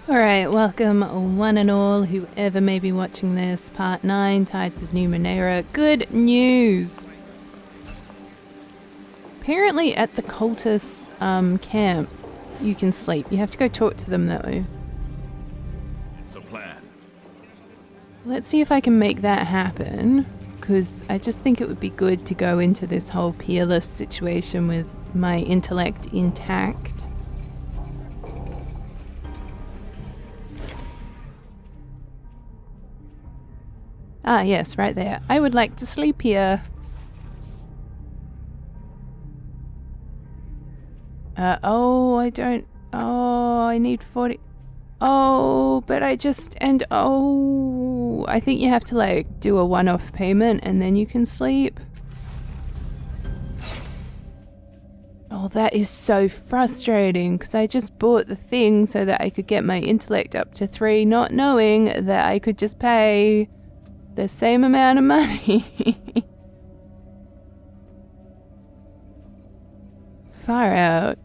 Alright, welcome one and all, whoever may be watching this. Part 9, Tides of Numenéra. Good news! Apparently at the cultist camp, you can sleep. You have to go talk to them though. So plan. Let's see if I can make that happen, because I just think it would be good to go into this whole peerless situation with my intellect intact. Ah, yes, right there. I would like to sleep here. I don't... Oh, I need 40... Oh, but I just... And, oh... I think you have to, like, do a one-off payment and then you can sleep. Oh, that is so frustrating, because I just bought the thing so that I could get my intellect up to 3, not knowing that I could just pay the same amount of money. Far out.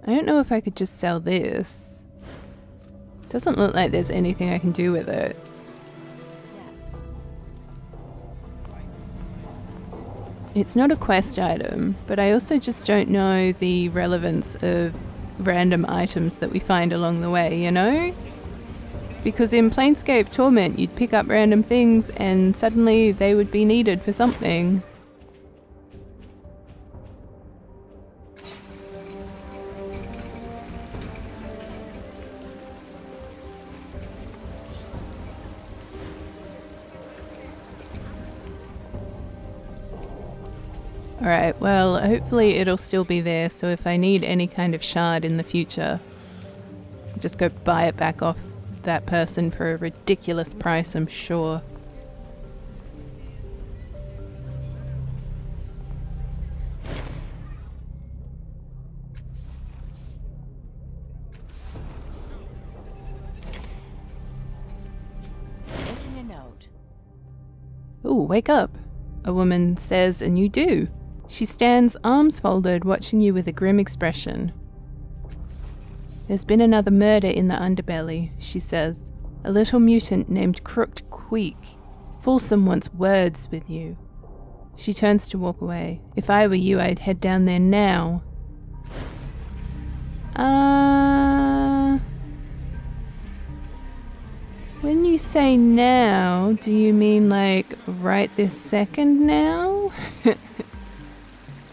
I don't know if I could just sell this. Doesn't look like there's anything I can do with it. Yes. It's not a quest item, but I also just don't know the relevance of random items that we find along the way, you know? Because in Planescape Torment, you'd pick up random things and suddenly they would be needed for something. Alright, well, hopefully it'll still be there, so if I need any kind of shard in the future, I'll just go buy it back off that person for a ridiculous price, I'm sure. Making a note. Ooh, wake up, a woman says, and you do. She stands, arms folded, watching you with a grim expression. There's been another murder in the underbelly, she says. A little mutant named Crooked Queek. Folsom wants words with you. She turns to walk away. If I were you, I'd head down there now. When you say now, do you mean like right this second now?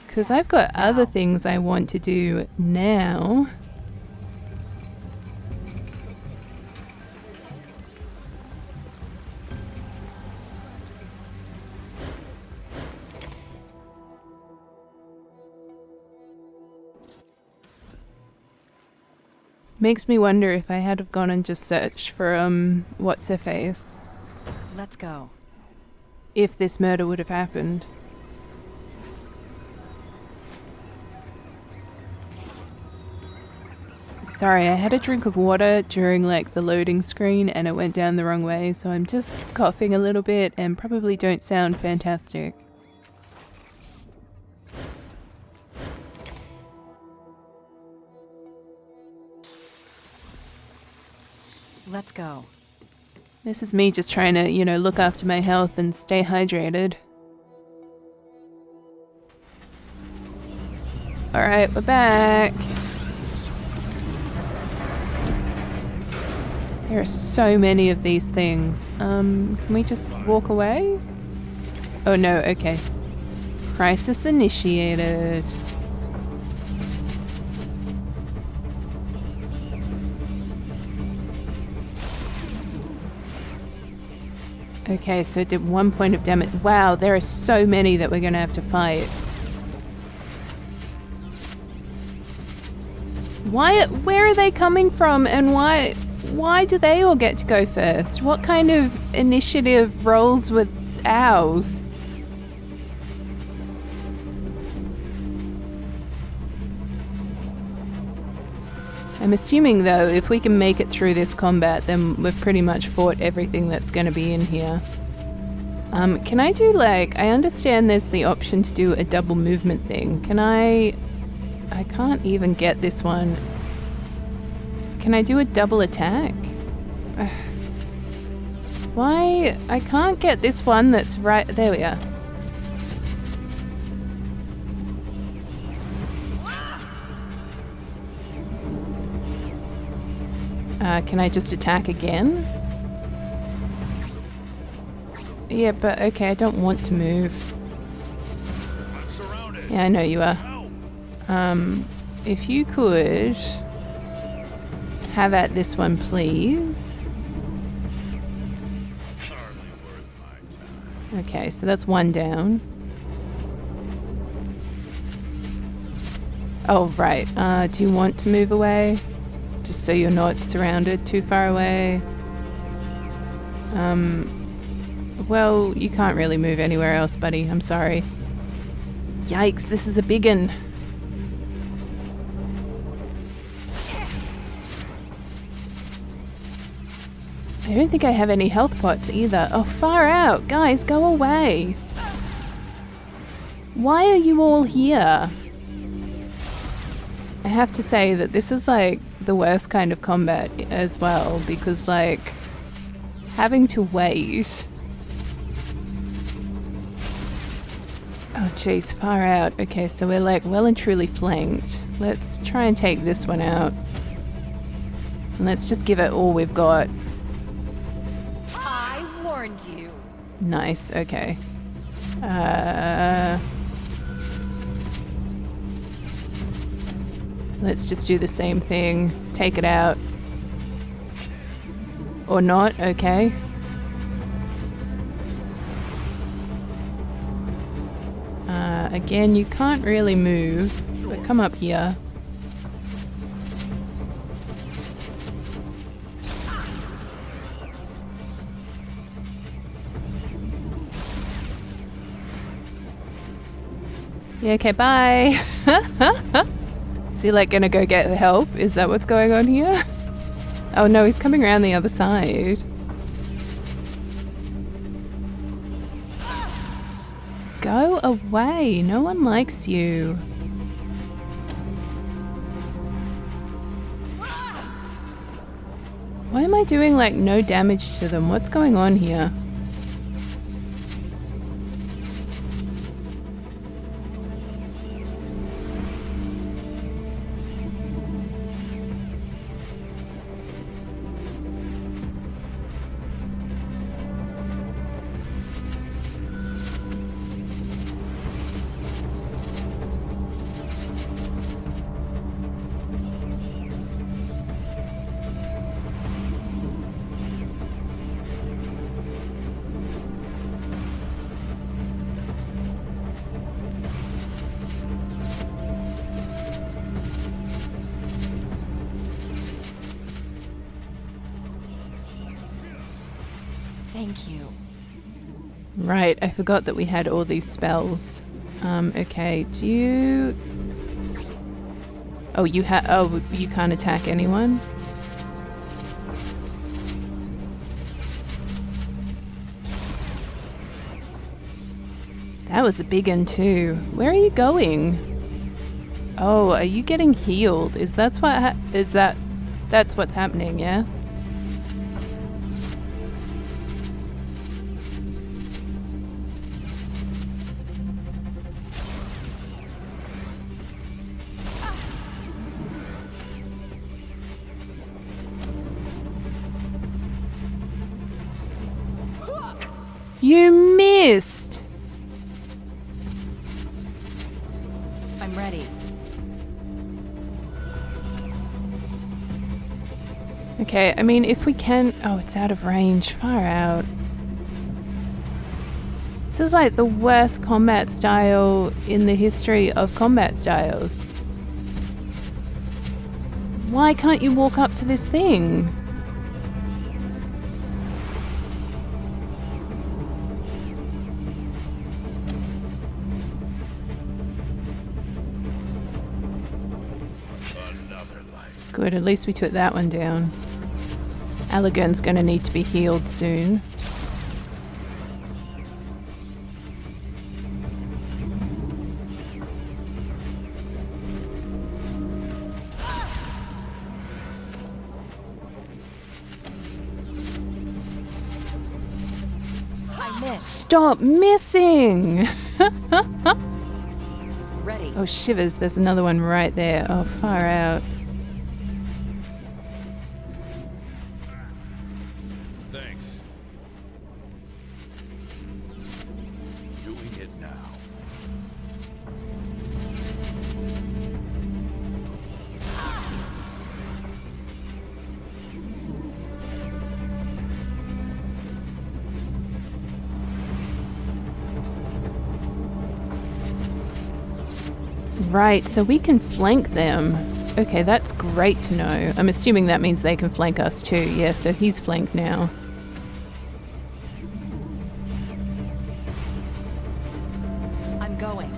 Because I've got other things I want to do now. Makes me wonder if I had have gone and just searched for, what's her face, Let's go. if this murder would have happened. Sorry, I had a drink of water during like the loading screen and it went down the wrong way, so I'm just coughing a little bit and probably don't sound fantastic. Let's go. This is me just trying to, you know, look after my health and stay hydrated. Alright, we're back. There are so many of these things. Can we just walk away? Oh no, okay. Crisis initiated. Okay, so it did 1 point of damage. Wow, there are so many that we're gonna have to fight. Where are they coming from, and why do they all get to go first? What kind of initiative rolls with ours? I'm assuming, though, if we can make it through this combat, then we've pretty much fought everything that's going to be in here. Can I do like... I understand there's the option to do a double movement thing. Can I can't even get this one. Can I do a double attack? Why? I can't get this one that's right... There we are. Can I just attack again? Yeah, but okay, I don't want to move. Yeah, I know you are. If you could have at this one, please. Okay, so that's one down. Oh, right. Do you want to move away? Just so you're not surrounded too far away. Well, you can't really move anywhere else, buddy. I'm sorry. Yikes, this is a biggin. I don't think I have any health pots either. Oh, far out. Guys, go away. Why are you all here? I have to say that this is like the worst kind of combat as well, because like having to wait. Oh jeez, far out. Okay, so we're like well and truly flanked. Let's try and take this one out. And let's just give it all we've got. I warned you. Nice, okay. Let's just do the same thing. Take it out. Or not, okay. Again, you can't really move, but come up here. Yeah, okay, bye. Is he like gonna go get the help? Is that what's going on here? Oh no, he's coming around the other side. Go away. No one likes you. Why am I doing like no damage to them? What's going on here? Thank you. Right, I forgot that we had all these spells. Okay, do you... Oh, you can't attack anyone? That was a big one too. Where are you going? Oh, are you getting healed? That's what's happening, yeah? You missed! I'm ready. Okay, I mean, if we can... Oh, it's out of range. Far out. This is like the worst combat style in the history of combat styles. Why can't you walk up to this thing? Good, at least we took that one down. Allergan's gonna need to be healed soon. in. Stop missing! Ready. Oh, shivers, there's another one right there. Oh, far out. Thanks. Doing it now. Right, so we can flank them. Okay, that's great to know. I'm assuming that means they can flank us too. Yeah, so he's flanked now. I'm going.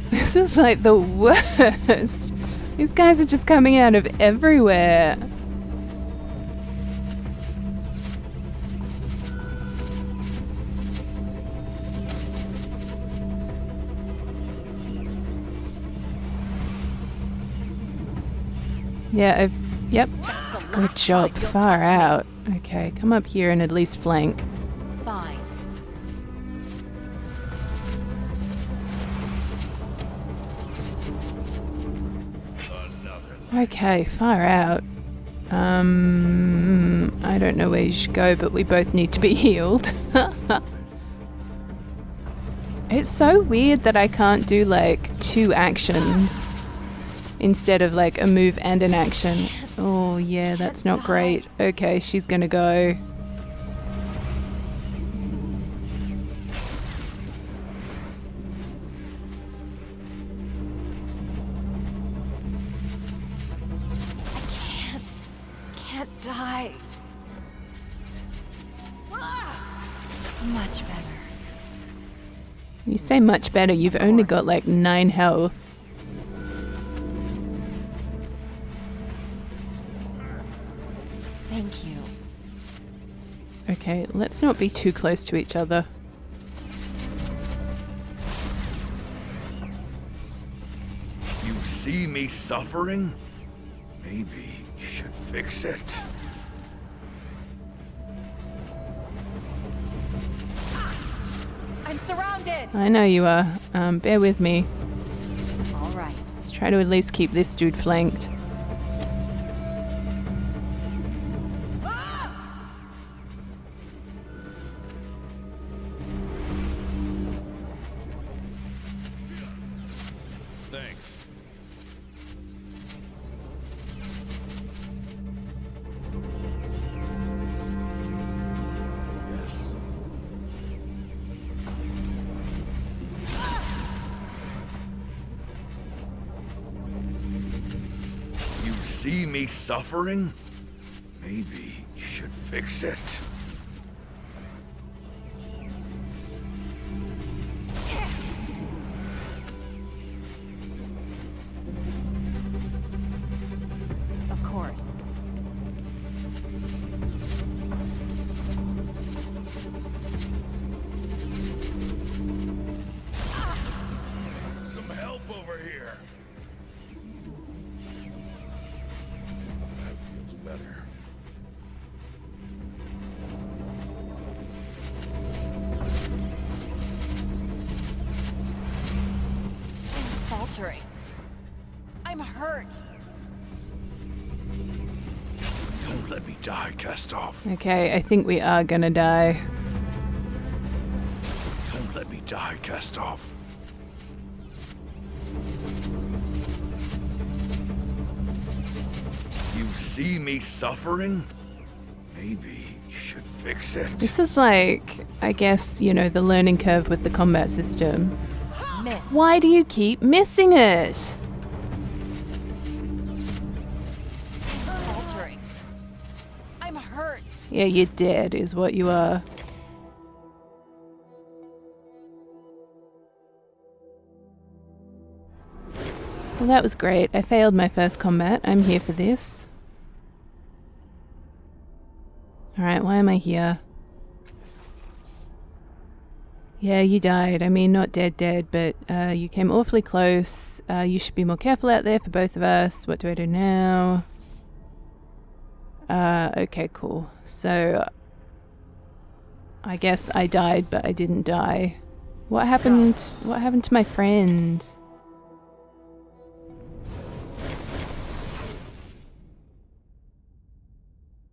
This is like the worst. These guys are just coming out of everywhere. Yeah, yep. Good job. Far out. Okay, come up here and at least flank. Fine. Okay, far out. I don't know where you should go, but we both need to be healed. It's so weird that I can't do like 2 actions instead of like a move and an action. Oh yeah, that's not great. Okay, she's gonna go. Can't die. Much better. You say much better, you've only got like 9 health. Thank you. Okay, let's not be too close to each other. You see me suffering? Maybe you should fix it. I'm surrounded. I know you are. Bear with me. All right. Let's try to at least keep this dude flanked. Thanks. Yes. You see me suffering? Maybe you should fix it. Of course. Some help over here. That feels better. I'm faltering. I'm hurt. Don't let me die, Cast-Off. Okay, I think we are gonna die. Don't let me die, Cast-Off. You see me suffering? Maybe you should fix it. This is like, I guess, the learning curve with the combat system. Miss. Why do you keep missing it? Faltering. I'm hurt. Yeah, you're dead is what you are. Well, that was great. I failed my first combat. I'm here for this. Alright, why am I here? Yeah, you died. I mean, not dead, but you came awfully close. You should be more careful out there for both of us. What do I do now? Okay, cool. So, I guess I died, but I didn't die. What happened? What happened to my friend?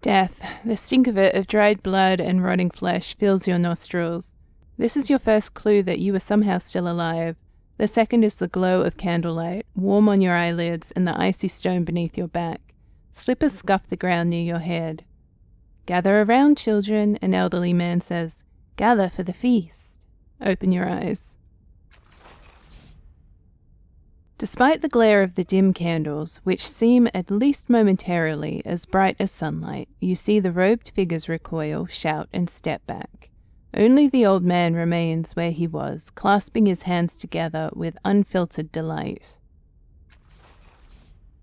Death. The stink of it, of dried blood and rotting flesh, fills your nostrils. This is your first clue that you are somehow still alive. The second is the glow of candlelight, warm on your eyelids and the icy stone beneath your back. Slippers scuff the ground near your head. Gather around, children, an elderly man says. Gather for the feast. Open your eyes. Despite the glare of the dim candles, which seem at least momentarily as bright as sunlight, you see the robed figures recoil, shout, and step back. Only the old man remains where he was, clasping his hands together with unfiltered delight.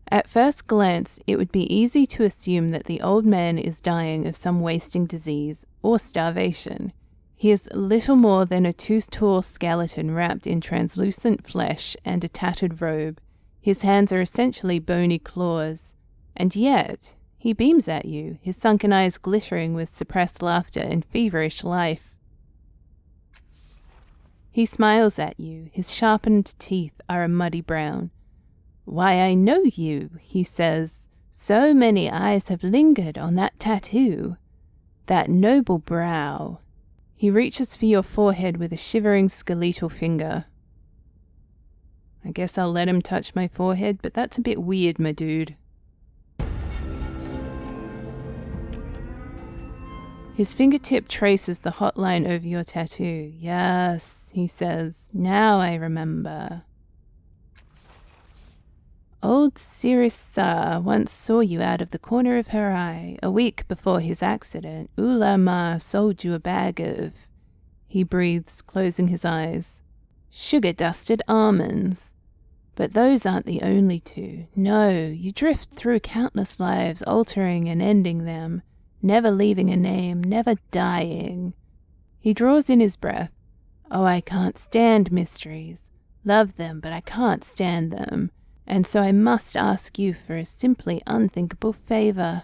At first glance, it would be easy to assume that the old man is dying of some wasting disease or starvation. He is little more than a tooth-tall skeleton wrapped in translucent flesh and a tattered robe. His hands are essentially bony claws. And yet, he beams at you, his sunken eyes glittering with suppressed laughter and feverish life. He smiles at you, his sharpened teeth are a muddy brown. Why, I know you, he says. So many eyes have lingered on that tattoo. That noble brow. He reaches for your forehead with a shivering skeletal finger. I guess I'll let him touch my forehead, but that's a bit weird, my dude. His fingertip traces the hot line over your tattoo. Yes, he says. Now I remember. Old Sirissa once saw you out of the corner of her eye. A week before his accident, Ulama sold you a bag of... He breathes, closing his eyes. Sugar-dusted almonds. But those aren't the only two. No, you drift through countless lives, altering and ending them, never leaving a name, never dying. He draws in his breath. Oh, I can't stand mysteries. Love them, but I can't stand them. And so I must ask you for a simply unthinkable favor.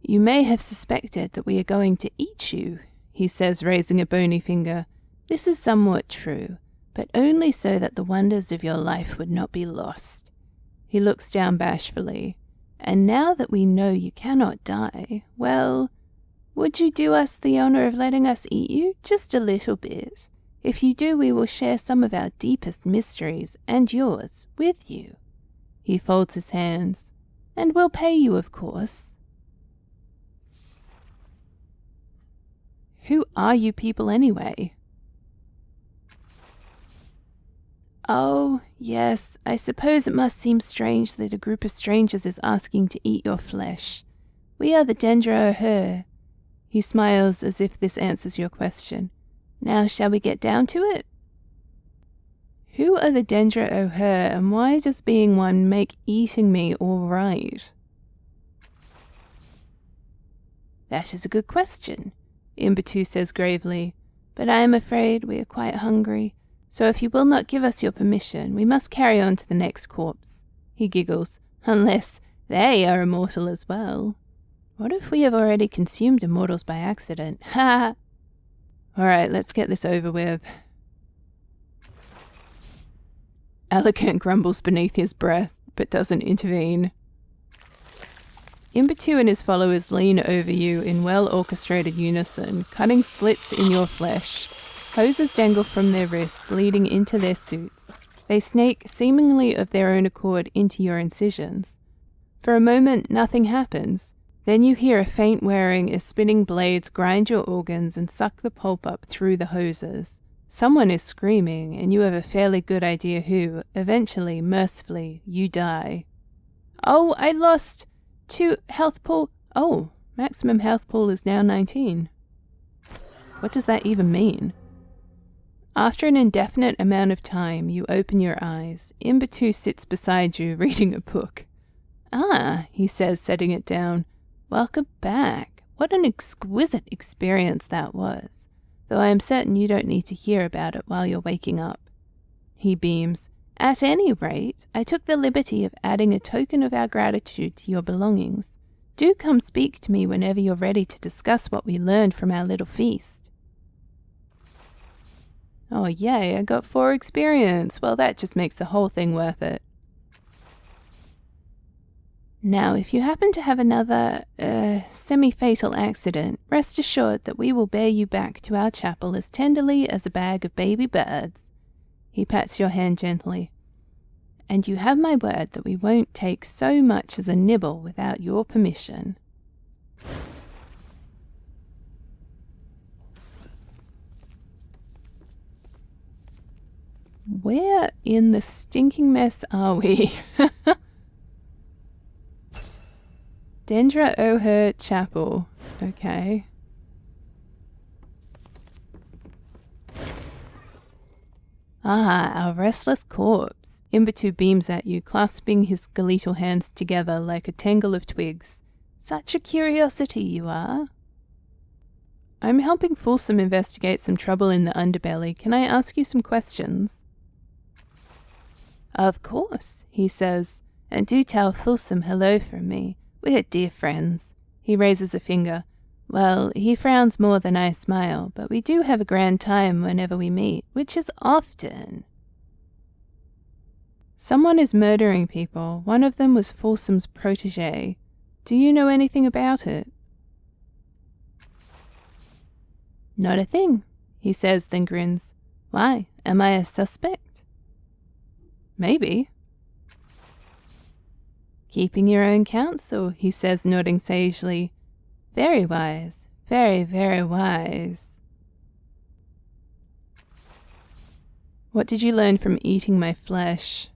You may have suspected that we are going to eat you, he says, raising a bony finger. This is somewhat true, but only so that the wonders of your life would not be lost. He looks down bashfully. And now that we know you cannot die, well, would you do us the honor of letting us eat you? Just a little bit. If you do, we will share some of our deepest mysteries, and yours, with you. He folds his hands. And we'll pay you, of course. Who are you people anyway? Oh, yes, I suppose it must seem strange that a group of strangers is asking to eat your flesh. We are the Dendra O'Her. He smiles as if this answers your question. Now shall we get down to it? Who are the Dendra O'Her, and why does being one make eating me all right? That is a good question, Imbatu says gravely, but I am afraid we are quite hungry, so if you will not give us your permission, we must carry on to the next corpse. He giggles, unless they are immortal as well. What if we have already consumed immortals by accident? Ha! Alright, let's get this over with. Alicant grumbles beneath his breath, but doesn't intervene. Imbatu and his followers lean over you in well-orchestrated unison, cutting slits in your flesh. Hoses dangle from their wrists, leading into their suits. They snake, seemingly of their own accord, into your incisions. For a moment, nothing happens. Then you hear a faint whirring as spinning blades grind your organs and suck the pulp up through the hoses. Someone is screaming, and you have a fairly good idea who. Eventually, mercifully, you die. Oh, I lost 2 health pool. Oh, maximum health pool is now 19. What does that even mean? After an indefinite amount of time, you open your eyes. Imbatu sits beside you, reading a book. Ah, he says, setting it down. Welcome back. What an exquisite experience that was. Though I am certain you don't need to hear about it while you're waking up. He beams. At any rate, I took the liberty of adding a token of our gratitude to your belongings. Do come speak to me whenever you're ready to discuss what we learned from our little feast. Oh yay, I got 4 experience. Well, that just makes the whole thing worth it. Now, if you happen to have another, semi-fatal accident, rest assured that we will bear you back to our chapel as tenderly as a bag of baby birds. He pats your hand gently. And you have my word that we won't take so much as a nibble without your permission. Where in the stinking mess are we? Dendra O'Her Chapel. Okay. Ah, our restless corpse. Imbatu beams at you, clasping his skeletal hands together like a tangle of twigs. Such a curiosity you are. I'm helping Fulsome investigate some trouble in the underbelly. Can I ask you some questions? Of course, he says, and do tell Fulsome hello from me. We're dear friends. He raises a finger. Well, he frowns more than I smile, but we do have a grand time whenever we meet, which is often. Someone is murdering people. One of them was Fulsome's protege. Do you know anything about it? Not a thing, he says, then grins. Why, am I a suspect? Maybe. Keeping your own counsel, he says, nodding sagely. Very wise. Very, very wise. What did you learn from eating my flesh?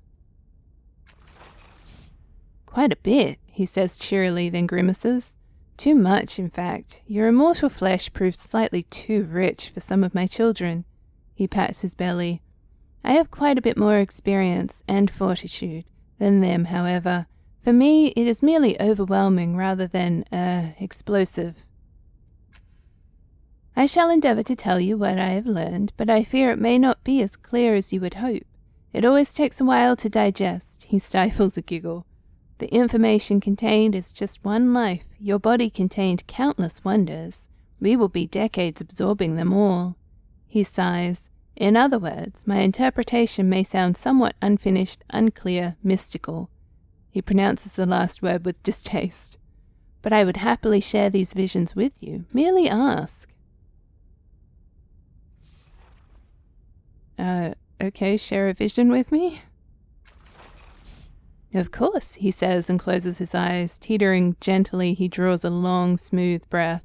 Quite a bit, he says cheerily, then grimaces. Too much, in fact. Your immortal flesh proved slightly too rich for some of my children. He pats his belly. I have quite a bit more experience and fortitude than them, however. For me, it is merely overwhelming rather than, explosive. I shall endeavour to tell you what I have learned, but I fear it may not be as clear as you would hope. It always takes a while to digest. He stifles a giggle. The information contained is just one life. Your body contained countless wonders. We will be decades absorbing them all. He sighs. In other words, my interpretation may sound somewhat unfinished, unclear, mystical. He pronounces the last word with distaste. But I would happily share these visions with you. Merely ask. Okay, share a vision with me? Of course, he says and closes his eyes. Teetering gently, he draws a long, smooth breath.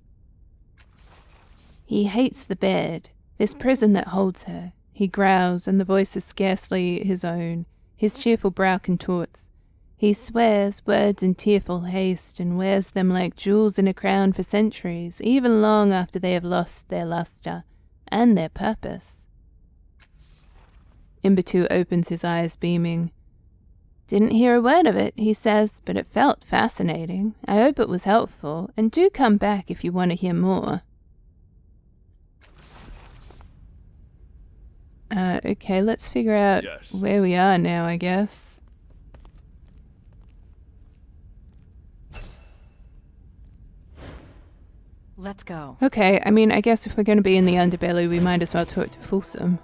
He hates the bed, this prison that holds her. He growls, and the voice is scarcely his own. His cheerful brow contorts. He swears words in tearful haste, and wears them like jewels in a crown for centuries, even long after they have lost their luster and their purpose. Imbatu opens his eyes, beaming. Didn't hear a word of it, he says, but it felt fascinating. I hope it was helpful, and do come back if you want to hear more. Okay, let's figure out where we are now, I guess. Let's go. Okay, I mean, I guess if we're going to be in the underbelly, we might as well talk to Fulsome.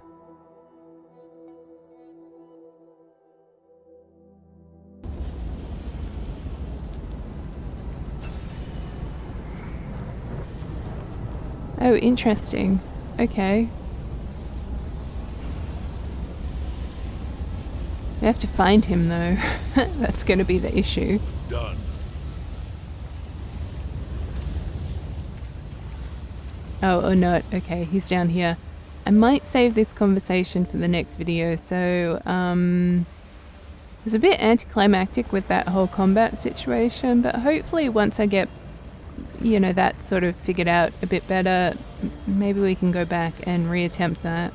Oh, interesting. Okay. We have to find him, though. That's going to be the issue. Done. Oh, not. Okay, he's down here. I might save this conversation for the next video. So, it was a bit anticlimactic with that whole combat situation, but hopefully once I get, you know, that sort of figured out a bit better, maybe we can go back and reattempt that.